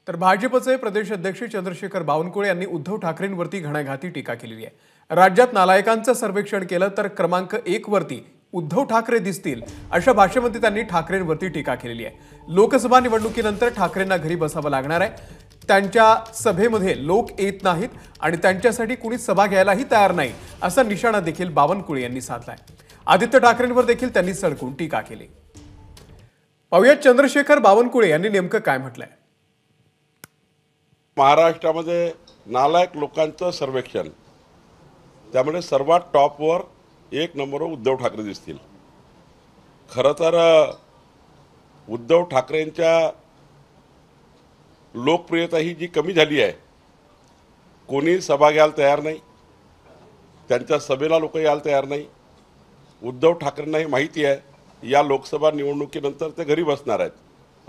तर भाजपचे प्रदेश अध्यक्ष चंद्रशेखर बावनकुळे यांनी उद्धव ठाकरेंवरती घणाघाती टीका केली आहे। राज्यात नालायकांचं सर्वेक्षण केलं तर क्रमांक 1 वरती उद्धव ठाकरे दिसतील अशा भाषेमध्ये त्यांनी ठाकरेंवरती टीका केली आहे। लोकसभा निवडणुकीनंतर ठाकरेंना घरी बसावं लागणार आहे। त्यांच्या सभेमध्ये लोक येत नाहीत आणि त्यांच्यासाठी कुणी सभा घ्यायलाही तयार नाही असा निशाणा देखील बावनकुळे यांनी साधलाय। आदित्य ठाकरेंवर देखील त्यांनी सडकून टीका केली। पाहूयात चंद्रशेखर बावनकुळे यांनी नेमकं काय म्हटलंय। महाराष्ट्रामध्ये नालायक लोकांचं सर्वेक्षण, त्यामुळे सर्वात टॉपवर 1 नंबरवर उद्धव ठाकरे दिसतील। खरं तर उद्धव ठाकरेंच्या लोकप्रियता ही जी कमी झाली आहे, कोणी सभा घ्यायला तयार नाही, त्यांच्या सभेला लोक यायला तयार नाही। उद्धव ठाकरेंना ही माहिती आहे या लोकसभा निवडणुकीनंतर ते घरी बसणार आहेत।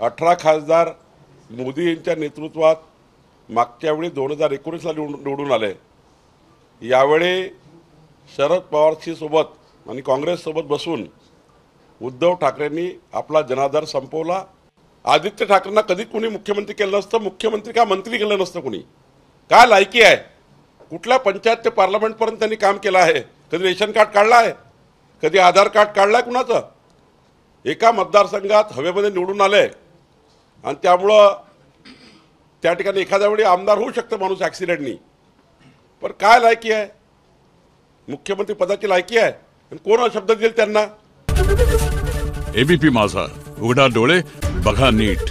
18 खासदार मोदी यांच्या नेतृत्वात मागच्या वेळी 2019ला निवडून आले। यावेळी शरद पवारशी सोबत आणि काँग्रेससोबत बसून उद्धव ठाकरेंनी आपला जनाधार संपवला। आदित्य ठाकरेंना कधी कोणी मुख्यमंत्री केलं नसतं, मुख्यमंत्री का मंत्री केलं नसतं कोणी। काय लायकी आहे, कुठल्या पंचायत ते पार्लमेंटपर्यंत त्यांनी काम केलं आहे। कधी रेशन कार्ड काढलं आहे, कधी आधार कार्ड काढलं आहे कुणाचं। एका मतदारसंघात हवेमध्ये निवडून आले आणि त्यामुळं त्या ठिकाणी एखाद्या वेळी आमदार होऊ शकतं माणूस ॲक्सिडेंटनी, पण काय लायकी आहे, मुख्यमंत्री पदाची लायकी आहे आणि कोण शब्द देईल त्यांना। एबीपी माझा, उघडा डोळे बघा नीट।